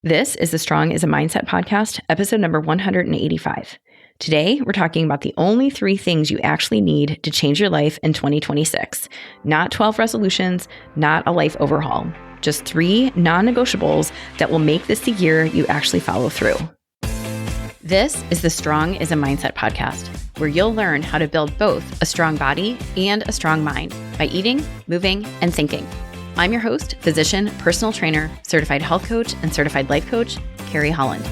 This is the Strong is a Mindset podcast, episode number 185. Today, we're talking about the only 3 things you actually need to change your life in 2026. Not 12 resolutions, not a life overhaul. Just 3 non-negotiables that will make this the year you actually follow through. This is the Strong is a Mindset podcast, where you'll learn how to build both a strong body and a strong mind by eating, moving, and thinking. I'm your host, physician, personal trainer, certified health coach, and certified life coach, Carrie Holland.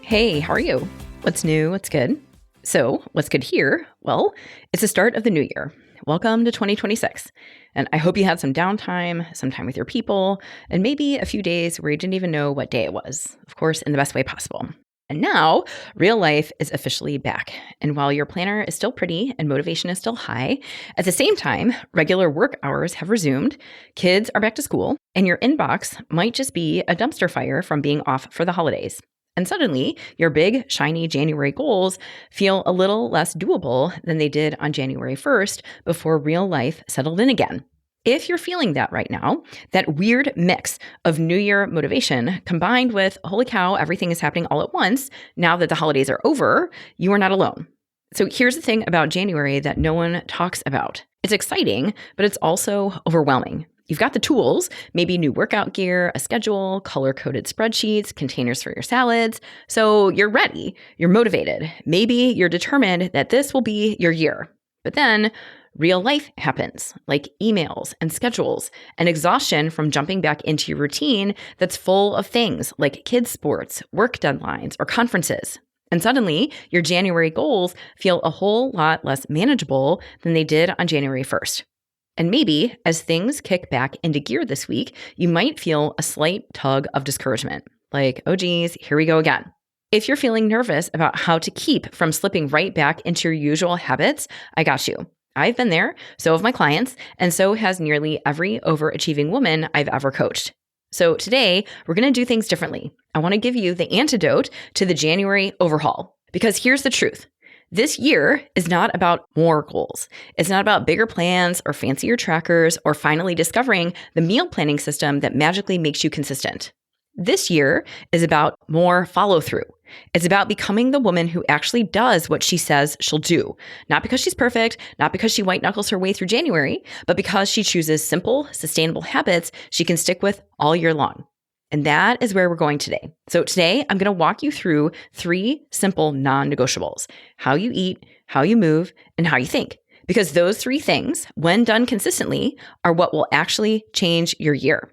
Hey, how are you? What's new? What's good? So, what's good here? Well, it's the start of the new year. Welcome to 2026. And I hope you had some downtime, some time with your people, and maybe a few days where you didn't even know what day it was. Of course, in the best way possible. And now, real life is officially back. And while your planner is still pretty and motivation is still high, at the same time, regular work hours have resumed, kids are back to school, and your inbox might just be a dumpster fire from being off for the holidays. And suddenly, your big, shiny January goals feel a little less doable than they did on January 1st before real life settled in again. If you're feeling that right now, that weird mix of New Year motivation combined with, holy cow, everything is happening all at once, now that the holidays are over, you are not alone. So here's the thing about January that no one talks about. It's exciting, but it's also overwhelming. You've got the tools, maybe new workout gear, a schedule, color-coded spreadsheets, containers for your salads. So you're ready, you're motivated. Maybe you're determined that this will be your year. But then real life happens, like emails and schedules and exhaustion from jumping back into your routine that's full of things like kids' sports, work deadlines, or conferences. And suddenly, your January goals feel a whole lot less manageable than they did on January 1st. And maybe as things kick back into gear this week, you might feel a slight tug of discouragement, like, oh geez, here we go again. If you're feeling nervous about how to keep from slipping right back into your usual habits, I got you. I've been there, so have my clients, and so has nearly every overachieving woman I've ever coached. So today, we're going to do things differently. I want to give you the antidote to the January overhaul. Because here's the truth. This year is not about more goals. It's not about bigger plans or fancier trackers or finally discovering the meal planning system that magically makes you consistent. This year is about more follow-through. It's about becoming the woman who actually does what she says she'll do. Not because she's perfect, not because she white knuckles her way through January, but because she chooses simple, sustainable habits she can stick with all year long. And that is where we're going today. So today, I'm going to walk you through 3 simple non-negotiables: how you eat, how you move, and how you think. Because those 3 things, when done consistently, are what will actually change your year.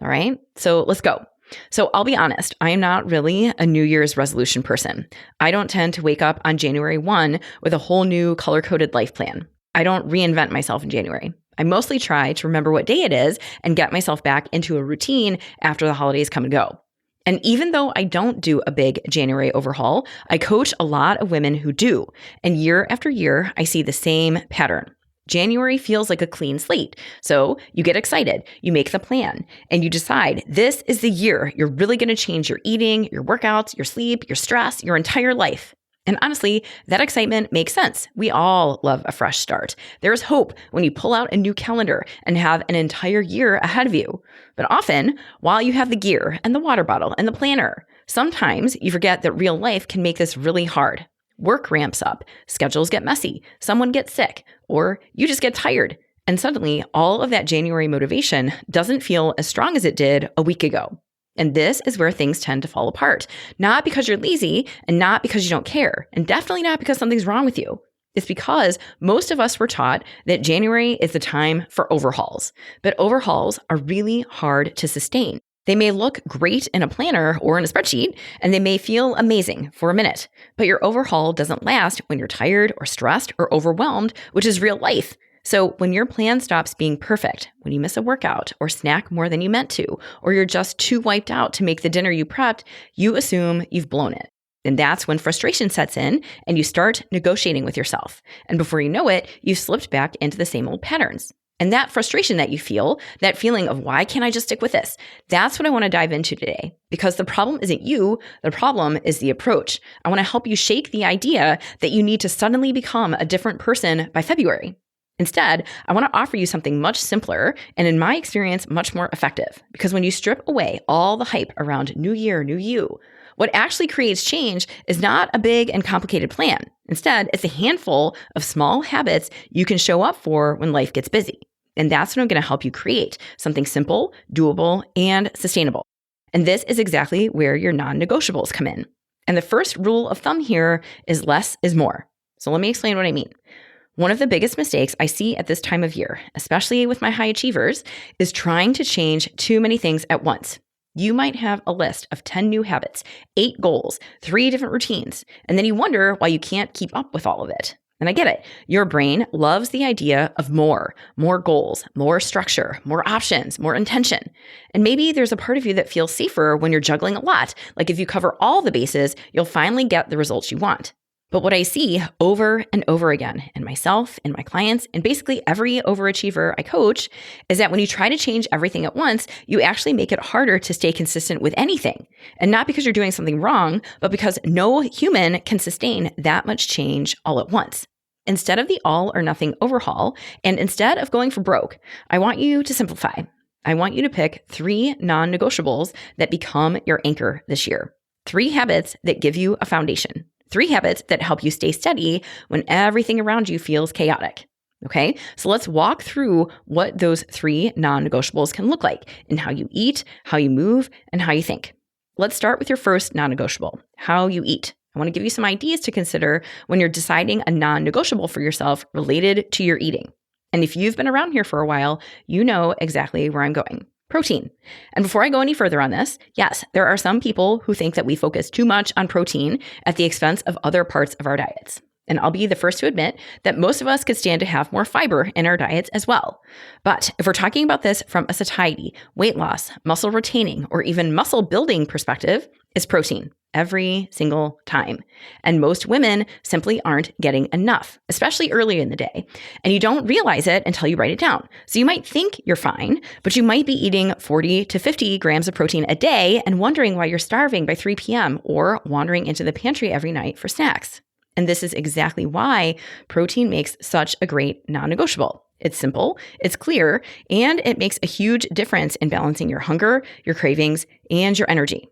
All right, so let's go. So I'll be honest, I am not really a New Year's resolution person. I don't tend to wake up on January 1 with a whole new color-coded life plan. I don't reinvent myself in January. I mostly try to remember what day it is and get myself back into a routine after the holidays come and go. And even though I don't do a big January overhaul, I coach a lot of women who do. And year after year, I see the same pattern. January feels like a clean slate. So you get excited, you make the plan, and you decide this is the year you're really going to change your eating, your workouts, your sleep, your stress, your entire life. And honestly, that excitement makes sense. We all love a fresh start. There's hope when you pull out a new calendar and have an entire year ahead of you. But often, while you have the gear and the water bottle and the planner, sometimes you forget that real life can make this really hard. Work ramps up, schedules get messy, someone gets sick, or you just get tired. And suddenly, all of that January motivation doesn't feel as strong as it did a week ago. And this is where things tend to fall apart. Not because you're lazy and not because you don't care, and definitely not because something's wrong with you. It's because most of us were taught that January is the time for overhauls. But overhauls are really hard to sustain. They may look great in a planner or in a spreadsheet, and they may feel amazing for a minute, but your overhaul doesn't last when you're tired or stressed or overwhelmed, which is real life. So when your plan stops being perfect, when you miss a workout or snack more than you meant to, or you're just too wiped out to make the dinner you prepped, you assume you've blown it. And that's when frustration sets in and you start negotiating with yourself. And before you know it, you've slipped back into the same old patterns. And that frustration that you feel, that feeling of why can't I just stick with this? That's what I want to dive into today. Because the problem isn't you, the problem is the approach. I want to help you shake the idea that you need to suddenly become a different person by February. Instead, I want to offer you something much simpler and, in my experience, much more effective. Because when you strip away all the hype around new year, new you, what actually creates change is not a big and complicated plan. Instead, it's a handful of small habits you can show up for when life gets busy. And that's what I'm going to help you create: something simple, doable, and sustainable. And this is exactly where your non-negotiables come in. And the first rule of thumb here is less is more. So let me explain what I mean. One of the biggest mistakes I see at this time of year, especially with my high achievers, is trying to change too many things at once. You might have a list of 10 new habits, 8 goals, 3 different routines, and then you wonder why you can't keep up with all of it. And I get it. Your brain loves the idea of more goals, more structure, more options, more intention. And maybe there's a part of you that feels safer when you're juggling a lot. Like if you cover all the bases, you'll finally get the results you want. But what I see over and over again in myself, in my clients, and basically every overachiever I coach is that when you try to change everything at once, you actually make it harder to stay consistent with anything. And not because you're doing something wrong, but because no human can sustain that much change all at once. Instead of the all or nothing overhaul, and instead of going for broke, I want you to simplify. I want you to pick 3 non-negotiables that become your anchor this year. 3 habits that give you a foundation. 3 habits that help you stay steady when everything around you feels chaotic. Okay, so let's walk through what those 3 non-negotiables can look like in how you eat, how you move, and how you think. Let's start with your first non-negotiable, how you eat. I want to give you some ideas to consider when you're deciding a non-negotiable for yourself related to your eating. And if you've been around here for a while, you know exactly where I'm going. Protein. And before I go any further on this, yes, there are some people who think that we focus too much on protein at the expense of other parts of our diets. And I'll be the first to admit that most of us could stand to have more fiber in our diets as well. But if we're talking about this from a satiety, weight loss, muscle retaining, or even muscle building perspective, it's protein every single time. And most women simply aren't getting enough, especially early in the day. And you don't realize it until you write it down. So you might think you're fine, but you might be eating 40 to 50 grams of protein a day and wondering why you're starving by 3 p.m. or wandering into the pantry every night for snacks. And this is exactly why protein makes such a great non-negotiable. It's simple, it's clear, and it makes a huge difference in balancing your hunger, your cravings, and your energy.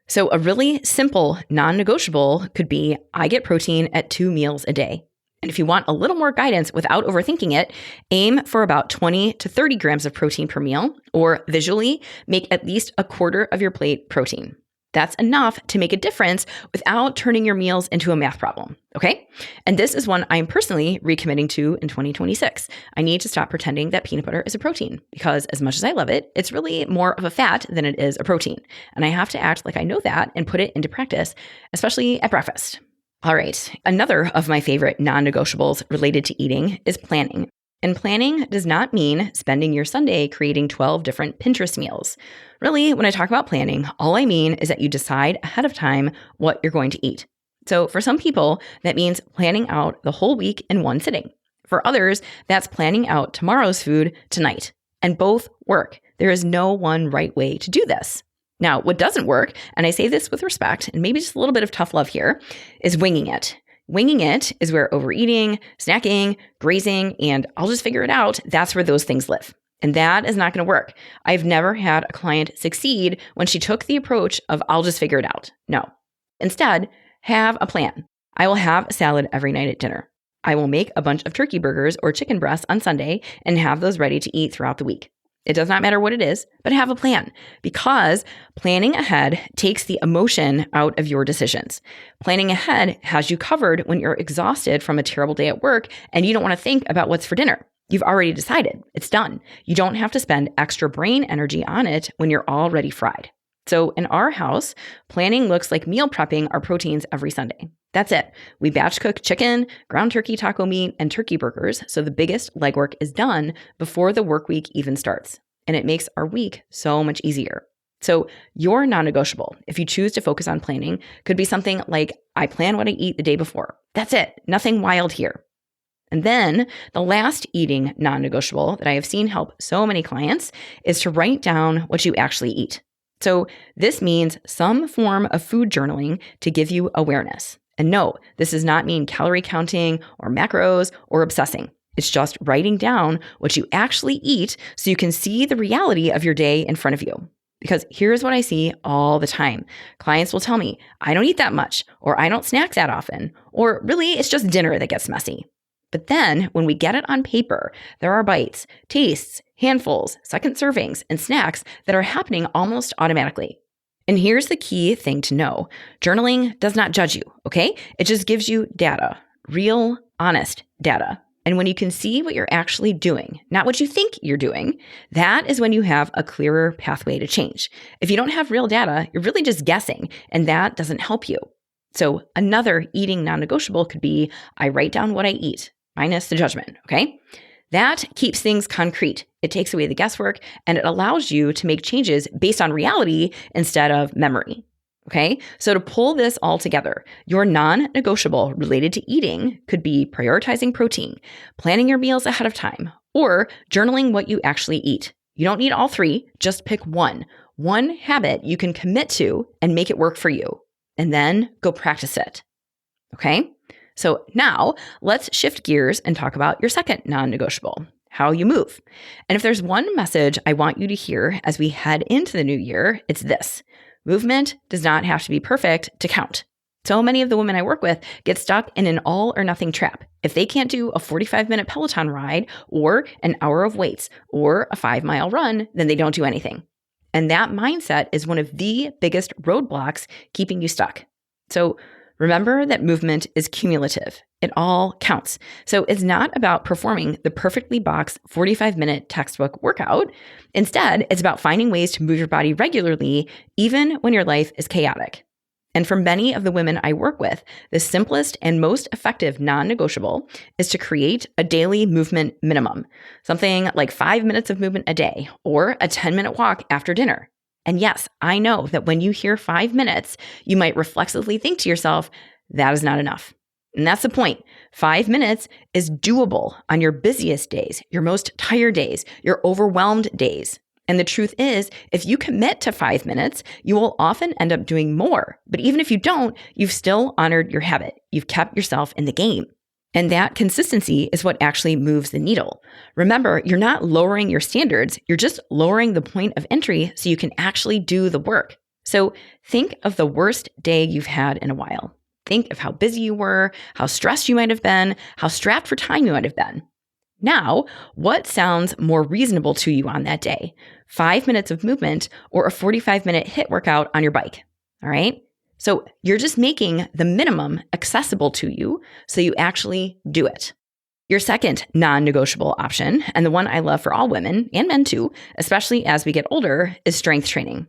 So a really simple non-negotiable could be, I get protein at 2 meals a day. And if you want a little more guidance without overthinking it, aim for about 20 to 30 grams of protein per meal, or visually make at least a quarter of your plate protein. That's enough to make a difference without turning your meals into a math problem, okay? And this is one I'm personally recommitting to in 2026. I need to stop pretending that peanut butter is a protein because as much as I love it, it's really more of a fat than it is a protein. And I have to act like I know that and put it into practice, especially at breakfast. All right, another of my favorite non-negotiables related to eating is planning. And planning does not mean spending your Sunday creating 12 different Pinterest meals. Really, when I talk about planning, all I mean is that you decide ahead of time what you're going to eat. So for some people, that means planning out the whole week in one sitting. For others, that's planning out tomorrow's food tonight. And both work. There is no one right way to do this. Now, what doesn't work, and I say this with respect and maybe just a little bit of tough love here, is winging it. Winging it is where overeating, snacking, grazing, and I'll just figure it out, that's where those things live. And that is not going to work. I've never had a client succeed when she took the approach of I'll just figure it out. No. Instead, have a plan. I will have a salad every night at dinner. I will make a bunch of turkey burgers or chicken breasts on Sunday and have those ready to eat throughout the week. It does not matter what it is, but have a plan because planning ahead takes the emotion out of your decisions. Planning ahead has you covered when you're exhausted from a terrible day at work and you don't want to think about what's for dinner. You've already decided. It's done. You don't have to spend extra brain energy on it when you're already fried. So in our house, planning looks like meal prepping our proteins every Sunday. That's it. We batch cook chicken, ground turkey taco meat, and turkey burgers, so the biggest legwork is done before the work week even starts. And it makes our week so much easier. So your non-negotiable, if you choose to focus on planning, could be something like, I plan what I eat the day before. That's it. Nothing wild here. And then the last eating non-negotiable that I have seen help so many clients is to write down what you actually eat. So this means some form of food journaling to give you awareness. And no, this does not mean calorie counting or macros or obsessing. It's just writing down what you actually eat so you can see the reality of your day in front of you. Because here's what I see all the time. Clients will tell me, I don't eat that much, or I don't snack that often, or really it's just dinner that gets messy. But then when we get it on paper, there are bites, tastes, handfuls, second servings, and snacks that are happening almost automatically. And here's the key thing to know. Journaling does not judge you, okay? It just gives you data, real, honest data. And when you can see what you're actually doing, not what you think you're doing, that is when you have a clearer pathway to change. If you don't have real data, you're really just guessing, and that doesn't help you. So another eating non-negotiable could be, I write down what I eat, minus the judgment, okay? That keeps things concrete. It takes away the guesswork, and it allows you to make changes based on reality instead of memory. Okay, so to pull this all together, your non-negotiable related to eating could be prioritizing protein, planning your meals ahead of time, or journaling what you actually eat. You don't need all three, just pick one habit you can commit to and make it work for you, and then go practice it. Okay, so now let's shift gears and talk about your second non-negotiable, how you move. And if there's one message I want you to hear as we head into the new year, it's this. Movement does not have to be perfect to count. So many of the women I work with get stuck in an all or nothing trap. If they can't do a 45-minute Peloton ride or an hour of weights or a 5-mile run, then they don't do anything. And that mindset is one of the biggest roadblocks keeping you stuck. So remember that movement is cumulative. It all counts. So it's not about performing the perfectly boxed 45-minute textbook workout. Instead, it's about finding ways to move your body regularly, even when your life is chaotic. And for many of the women I work with, the simplest and most effective non-negotiable is to create a daily movement minimum, something like 5 minutes of movement a day or a 10-minute walk after dinner. And yes, I know that when you hear 5 minutes, you might reflexively think to yourself, that is not enough. And that's the point. 5 minutes is doable on your busiest days, your most tired days, your overwhelmed days. And the truth is, if you commit to 5 minutes, you will often end up doing more. But even if you don't, you've still honored your habit. You've kept yourself in the game. And that consistency is what actually moves the needle. Remember, you're not lowering your standards. You're just lowering the point of entry so you can actually do the work. So think of the worst day you've had in a while. Think of how busy you were, how stressed you might have been, how strapped for time you might have been. Now, what sounds more reasonable to you on that day? 5 minutes of movement or a 45-minute HIIT workout on your bike, all right? So you're just making the minimum accessible to you so you actually do it. Your second non-negotiable option, and the one I love for all women and men too, especially as we get older, is strength training.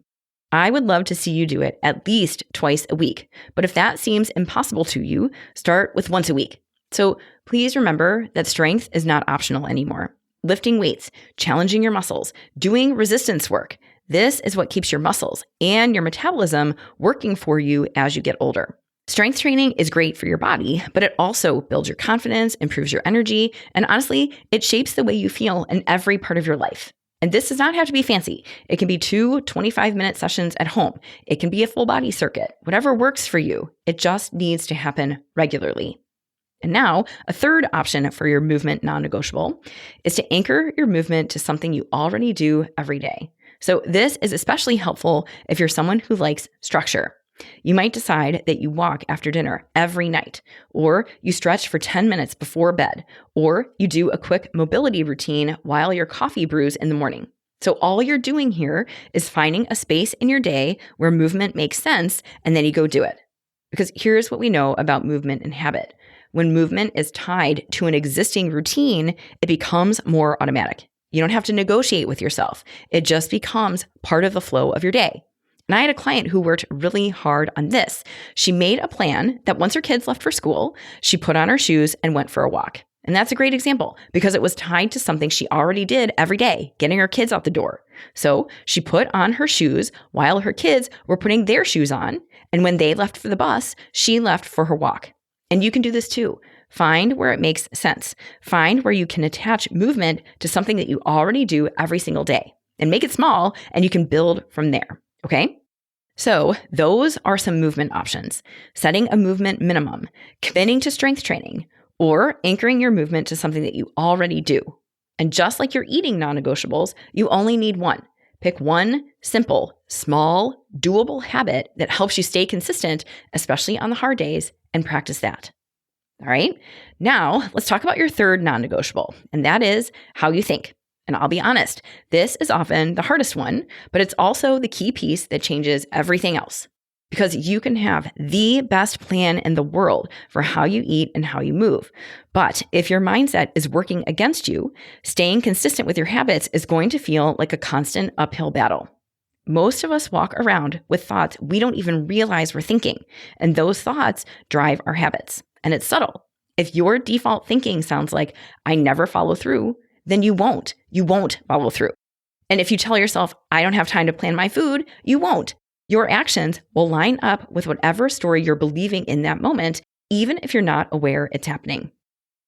I would love to see you do it at least twice a week. But if that seems impossible to you, start with once a week. So please remember that strength is not optional anymore. Lifting weights, challenging your muscles, doing resistance work. This is what keeps your muscles and your metabolism working for you as you get older. Strength training is great for your body, but it also builds your confidence, improves your energy, and honestly, it shapes the way you feel in every part of your life. And this does not have to be fancy. It can be 2 25-minute sessions at home. It can be a full body circuit, whatever works for you. It just needs to happen regularly. And now, a third option for your movement non-negotiable is to anchor your movement to something you already do every day. So this is especially helpful if you're someone who likes structure. You might decide that you walk after dinner every night, or you stretch for 10 minutes before bed, or you do a quick mobility routine while your coffee brews in the morning. So all you're doing here is finding a space in your day where movement makes sense, and then you go do it. Because here's what we know about movement and habit. When movement is tied to an existing routine, it becomes more automatic. You don't have to negotiate with yourself. It just becomes part of the flow of your day. And I had a client who worked really hard on this. She made a plan that once her kids left for school, she put on her shoes and went for a walk. And that's a great example because it was tied to something she already did every day, getting her kids out the door. So she put on her shoes while her kids were putting their shoes on. And when they left for the bus, she left for her walk. And you can do this too. Find where it makes sense. Find where you can attach movement to something that you already do every single day and make it small, and you can build from there. Okay? So those are some movement options. Setting a movement minimum, committing to strength training, or anchoring your movement to something that you already do. And just like you're eating non-negotiables, you only need one. Pick one simple, small, doable habit that helps you stay consistent, especially on the hard days, and practice that. All right. Now let's talk about your third non-negotiable, and that is how you think. And I'll be honest, this is often the hardest one, but it's also the key piece that changes everything else. Because you can have the best plan in the world for how you eat and how you move. But if your mindset is working against you, staying consistent with your habits is going to feel like a constant uphill battle. Most of us walk around with thoughts we don't even realize we're thinking, and those thoughts drive our habits. And it's subtle. If your default thinking sounds like, I never follow through, then you won't follow through. And if you tell yourself, I don't have time to plan my food, you won't. Your actions will line up with whatever story you're believing in that moment, even if you're not aware it's happening.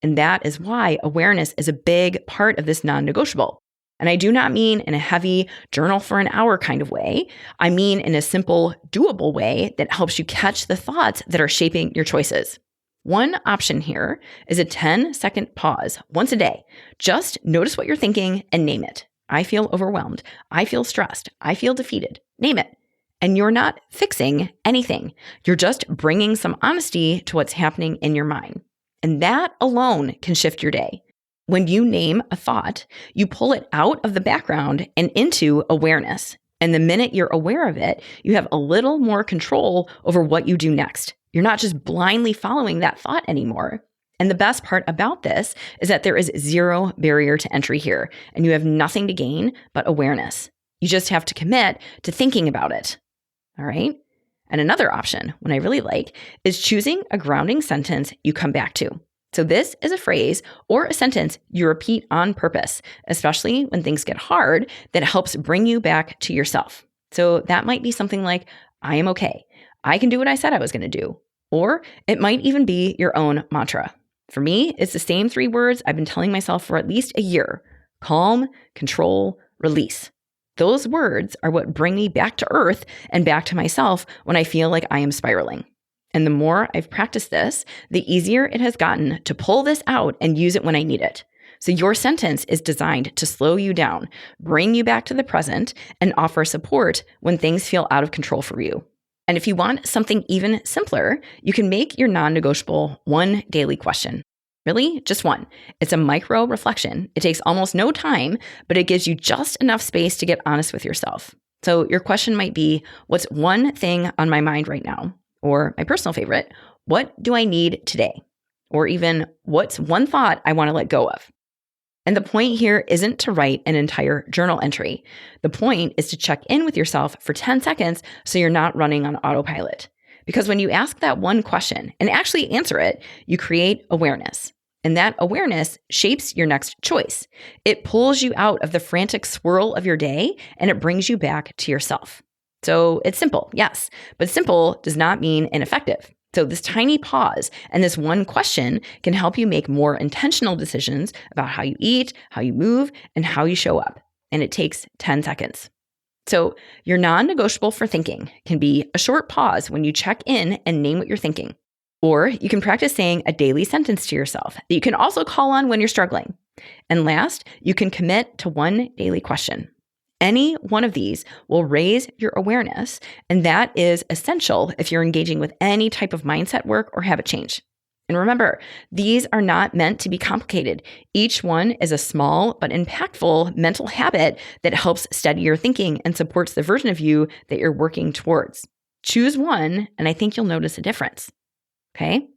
And that is why awareness is a big part of this non-negotiable. And I do not mean in a heavy journal for an hour kind of way. I mean in a simple, doable way that helps you catch the thoughts that are shaping your choices. One option here is a 10-second pause once a day. Just notice what you're thinking and name it. I feel overwhelmed. I feel stressed. I feel defeated. Name it. And you're not fixing anything. You're just bringing some honesty to what's happening in your mind. And that alone can shift your day. When you name a thought, you pull it out of the background and into awareness. And the minute you're aware of it, you have a little more control over what you do next. You're not just blindly following that thought anymore. And the best part about this is that there is zero barrier to entry here, and you have nothing to gain but awareness. You just have to commit to thinking about it. All right. And another option, one I really like, is choosing a grounding sentence you come back to. So this is a phrase or a sentence you repeat on purpose, especially when things get hard, that helps bring you back to yourself. So that might be something like, I am okay. I can do what I said I was going to do. Or it might even be your own mantra. For me, it's the same 3 words I've been telling myself for at least a year: calm, control, release. Those words are what bring me back to earth and back to myself when I feel like I am spiraling. And the more I've practiced this, the easier it has gotten to pull this out and use it when I need it. So your sentence is designed to slow you down, bring you back to the present, and offer support when things feel out of control for you. And if you want something even simpler, you can make your non-negotiable one daily question. Really? Just one. It's a micro reflection. It takes almost no time, but it gives you just enough space to get honest with yourself. So your question might be, what's one thing on my mind right now? Or my personal favorite, what do I need today? Or even, what's one thought I want to let go of? And the point here isn't to write an entire journal entry. The point is to check in with yourself for 10 seconds so you're not running on autopilot. Because when you ask that one question and actually answer it, you create awareness. And that awareness shapes your next choice. It pulls you out of the frantic swirl of your day and it brings you back to yourself. So it's simple, yes, but simple does not mean ineffective. So this tiny pause and this one question can help you make more intentional decisions about how you eat, how you move, and how you show up. And it takes 10 seconds. So your non-negotiable for thinking can be a short pause when you check in and name what you're thinking. Or you can practice saying a daily sentence to yourself that you can also call on when you're struggling. And last, you can commit to one daily question. Any one of these will raise your awareness, and that is essential if you're engaging with any type of mindset work or habit change. And remember, these are not meant to be complicated. Each one is a small but impactful mental habit that helps steady your thinking and supports the version of you that you're working towards. Choose one, and I think you'll notice a difference. Okay?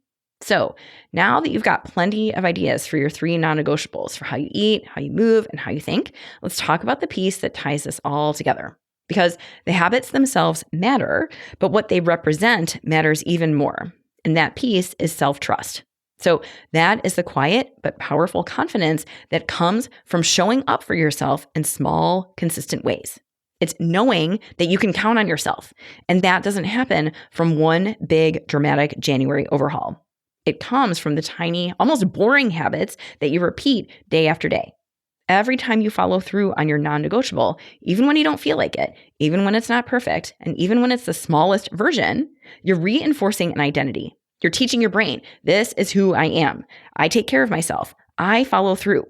So now that you've got plenty of ideas for your 3 non-negotiables for how you eat, how you move, and how you think, let's talk about the piece that ties this all together. Because the habits themselves matter, but what they represent matters even more. And that piece is self-trust. So that is the quiet but powerful confidence that comes from showing up for yourself in small, consistent ways. It's knowing that you can count on yourself. And that doesn't happen from one big, dramatic January overhaul. It comes from the tiny, almost boring habits that you repeat day after day. Every time you follow through on your non-negotiable, even when you don't feel like it, even when it's not perfect, and even when it's the smallest version, you're reinforcing an identity. You're teaching your brain, this is who I am. I take care of myself. I follow through.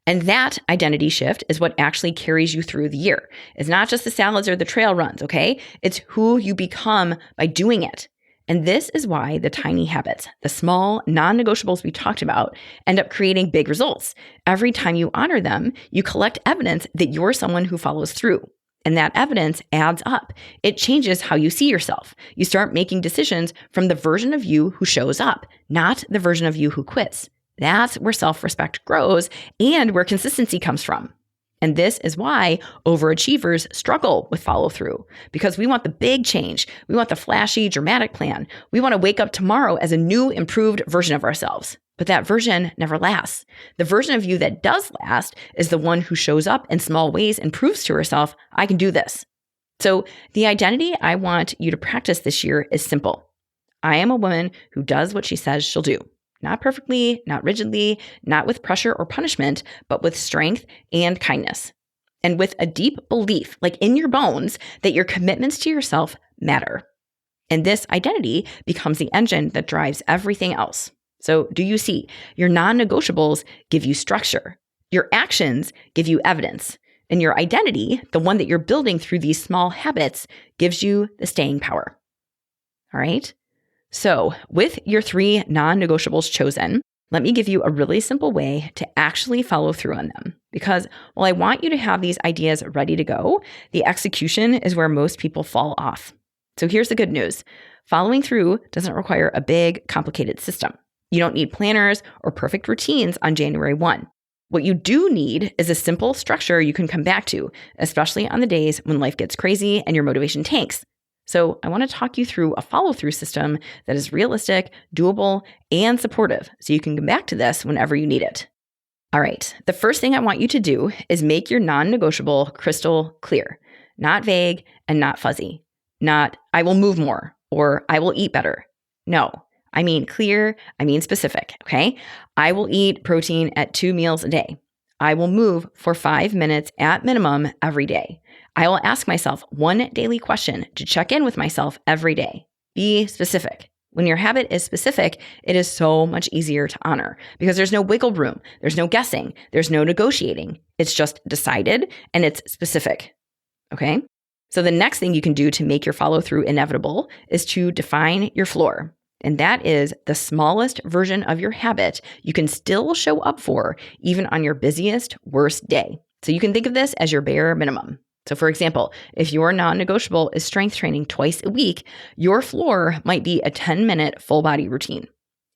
And that identity shift is what actually carries you through the year. It's not just the salads or the trail runs, okay? It's who you become by doing it. And this is why the tiny habits, the small non-negotiables we talked about, end up creating big results. Every time you honor them, you collect evidence that you're someone who follows through. And that evidence adds up. It changes how you see yourself. You start making decisions from the version of you who shows up, not the version of you who quits. That's where self-respect grows and where consistency comes from. And this is why overachievers struggle with follow-through, because we want the big change. We want the flashy, dramatic plan. We want to wake up tomorrow as a new, improved version of ourselves. But that version never lasts. The version of you that does last is the one who shows up in small ways and proves to herself, I can do this. So the identity I want you to practice this year is simple. I am a woman who does what she says she'll do. Not perfectly, not rigidly, not with pressure or punishment, but with strength and kindness. And with a deep belief, like in your bones, that your commitments to yourself matter. And this identity becomes the engine that drives everything else. So do you see? Your non-negotiables give you structure. Your actions give you evidence. And your identity, the one that you're building through these small habits, gives you the staying power. All right? So with your 3 non-negotiables chosen, let me give you a really simple way to actually follow through on them. Because while I want you to have these ideas ready to go, the execution is where most people fall off. So here's the good news. Following through doesn't require a big, complicated system. You don't need planners or perfect routines on January 1. What you do need is a simple structure you can come back to, especially on the days when life gets crazy and your motivation tanks. So I want to talk you through a follow-through system that is realistic, doable, and supportive, so you can come back to this whenever you need it. All right, the first thing I want you to do is make your non-negotiable crystal clear, not vague and not fuzzy. Not, I will move more or I will eat better. No, I mean clear, I mean specific, okay? I will eat protein at 2 meals a day. I will move for 5 minutes at minimum every day. I will ask myself one daily question to check in with myself every day. Be specific. When your habit is specific, it is so much easier to honor because there's no wiggle room. There's no guessing. There's no negotiating. It's just decided and it's specific. Okay? So the next thing you can do to make your follow through inevitable is to define your floor. And that is the smallest version of your habit you can still show up for even on your busiest, worst day. So you can think of this as your bare minimum. So for example, if your non-negotiable is strength training twice a week, your floor might be a 10-minute full body routine.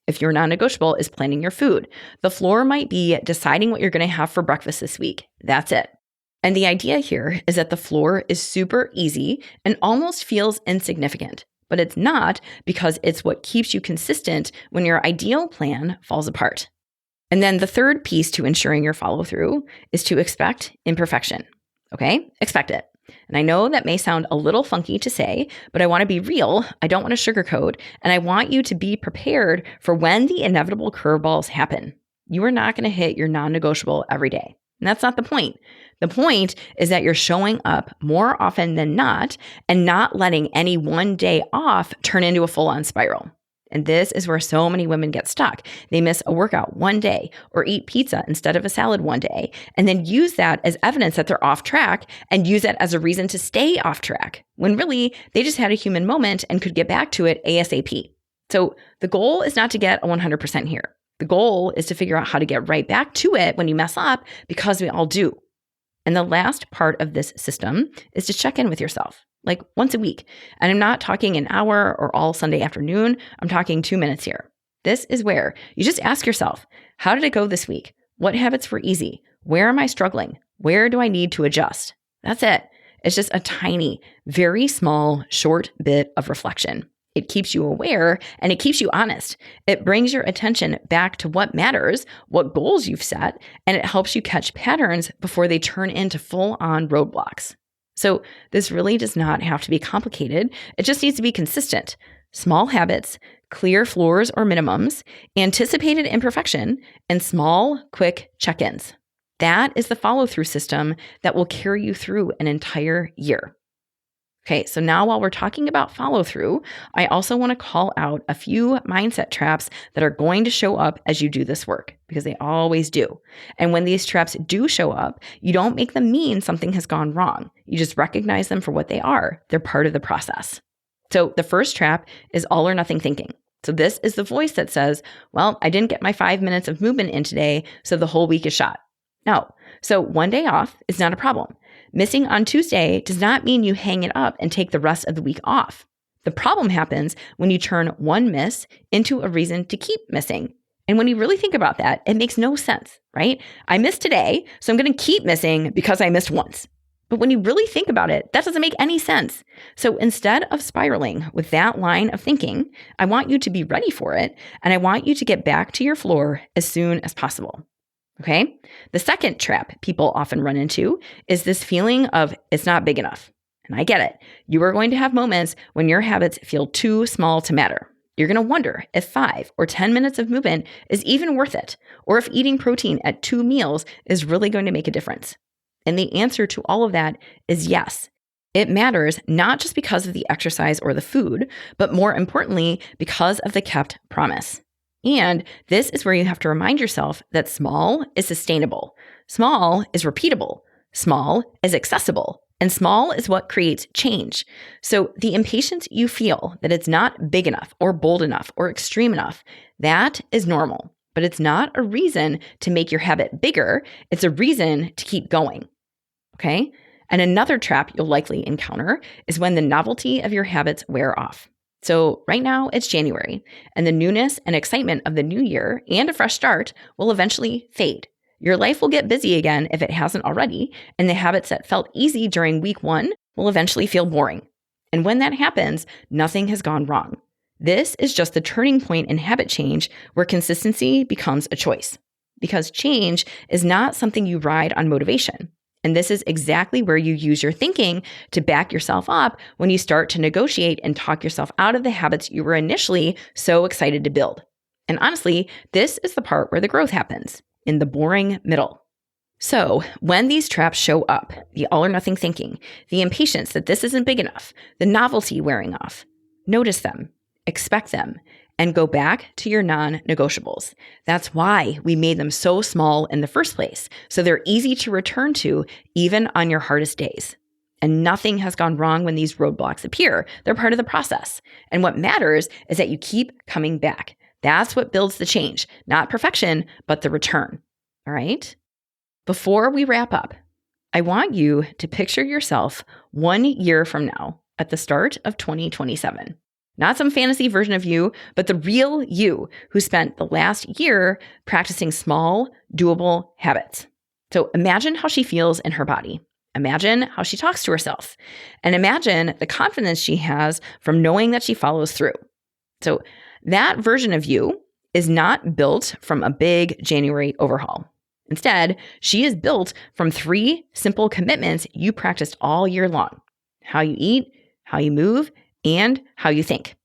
If your non-negotiable is planning your food, the floor might be deciding what you're going to have for breakfast this week. That's it. And the idea here is that the floor is super easy and almost feels insignificant, but it's not because it's what keeps you consistent when your ideal plan falls apart. And then the third piece to ensuring your follow through is to expect imperfection. Okay? Expect it. And I know that may sound a little funky to say, but I want to be real. I don't want to sugarcoat. And I want you to be prepared for when the inevitable curveballs happen. You are not going to hit your non-negotiable every day. And that's not the point. The point is that you're showing up more often than not and not letting any one day off turn into a full-on spiral. And this is where so many women get stuck. They miss a workout one day or eat pizza instead of a salad one day, and then use that as evidence that they're off track and use that as a reason to stay off track, when really they just had a human moment and could get back to it ASAP. So the goal is not to get a 100% here. The goal is to figure out how to get right back to it when you mess up, because we all do. And the last part of this system is to check in with yourself, like once a week. And I'm not talking an hour or all Sunday afternoon. I'm talking 2 minutes here. This is where you just ask yourself, how did it go this week? What habits were easy? Where am I struggling? Where do I need to adjust? That's it. It's just a tiny, very small, short bit of reflection. It keeps you aware and it keeps you honest. It brings your attention back to what matters, what goals you've set, and it helps you catch patterns before they turn into full-on roadblocks. So this really does not have to be complicated. It just needs to be consistent. Small habits, clear floors or minimums, anticipated imperfection, and small, quick check-ins. That is the follow-through system that will carry you through an entire year. Okay, so now while we're talking about follow through, I also want to call out a few mindset traps that are going to show up as you do this work, because they always do. And when these traps do show up, you don't make them mean something has gone wrong. You just recognize them for what they are. They're part of the process. So the first trap is all or nothing thinking. So this is the voice that says, well, I didn't get my 5 minutes of movement in today, so the whole week is shot. No. So one day off is not a problem. Missing on Tuesday does not mean you hang it up and take the rest of the week off. The problem happens when you turn one miss into a reason to keep missing. And when you really think about that, it makes no sense, right? I missed today, so I'm going to keep missing because I missed once. But when you really think about it, that doesn't make any sense. So instead of spiraling with that line of thinking, I want you to be ready for it, and I want you to get back to your floor as soon as possible. Okay? The second trap people often run into is this feeling of it's not big enough. And I get it. You are going to have moments when your habits feel too small to matter. You're going to wonder if 5 or 10 minutes of movement is even worth it, or if eating protein at 2 meals is really going to make a difference. And the answer to all of that is yes. It matters not just because of the exercise or the food, but more importantly, because of the kept promise. And this is where you have to remind yourself that small is sustainable, small is repeatable, small is accessible, and small is what creates change. So the impatience you feel that it's not big enough or bold enough or extreme enough, that is normal, but it's not a reason to make your habit bigger. It's a reason to keep going. Okay? And another trap you'll likely encounter is when the novelty of your habits wear off. So right now it's January, and the newness and excitement of the new year and a fresh start will eventually fade. Your life will get busy again if it hasn't already, and the habits that felt easy during week 1 will eventually feel boring. And when that happens, nothing has gone wrong. This is just the turning point in habit change where consistency becomes a choice. Because change is not something you ride on motivation. And this is exactly where you use your thinking to back yourself up when you start to negotiate and talk yourself out of the habits you were initially so excited to build. And honestly, this is the part where the growth happens, in the boring middle. So when these traps show up, the all or nothing thinking, the impatience that this isn't big enough, the novelty wearing off, notice them, expect them, and go back to your non-negotiables. That's why we made them so small in the first place, so they're easy to return to even on your hardest days. And nothing has gone wrong when these roadblocks appear. They're part of the process. And what matters is that you keep coming back. That's what builds the change, not perfection, but the return. All right? Before we wrap up, I want you to picture yourself 1 year from now at the start of 2027. Not some fantasy version of you, but the real you who spent the last year practicing small, doable habits. So imagine how she feels in her body. Imagine how she talks to herself. And imagine the confidence she has from knowing that she follows through. So that version of you is not built from a big January overhaul. Instead, she is built from 3 simple commitments you practiced all year long: how you eat, how you move, and how you think.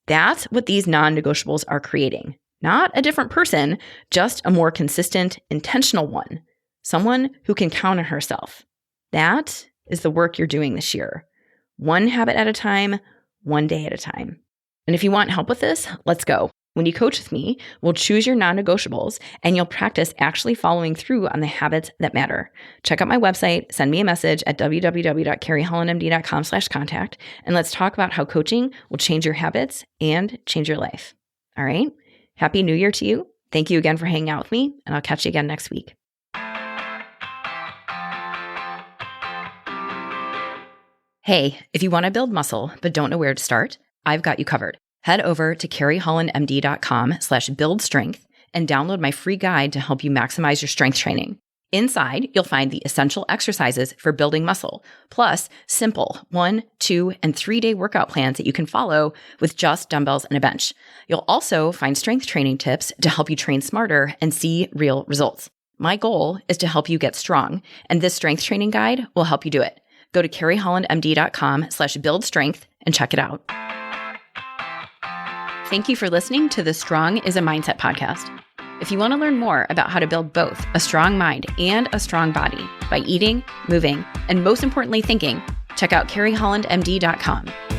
That's what these non-negotiables are creating. Not a different person, just a more consistent, intentional one. Someone who can count on herself. That is the work you're doing this year. 1 habit at a time, 1 day at a time. And if you want help with this, let's go. When you coach with me, we'll choose your non-negotiables and you'll practice actually following through on the habits that matter. Check out my website, send me a message at www.carriehollandmd.com/contact, and let's talk about how coaching will change your habits and change your life. All right? Happy New Year to you. Thank you again for hanging out with me, and I'll catch you again next week. Hey, if you want to build muscle but don't know where to start, I've got you covered. Head over to carriehollandmd.com/buildstrength and download my free guide to help you maximize your strength training. Inside, you'll find the essential exercises for building muscle, plus simple 1, 2, and 3-day workout plans that you can follow with just dumbbells and a bench. You'll also find strength training tips to help you train smarter and see real results. My goal is to help you get strong, and this strength training guide will help you do it. Go to carriehollandmd.com/buildstrength and check it out. Thank you for listening to the Strong is a Mindset podcast. if you want to learn more about how to build both a strong mind and a strong body by eating, moving, and most importantly, thinking, check out carriehollandmd.com.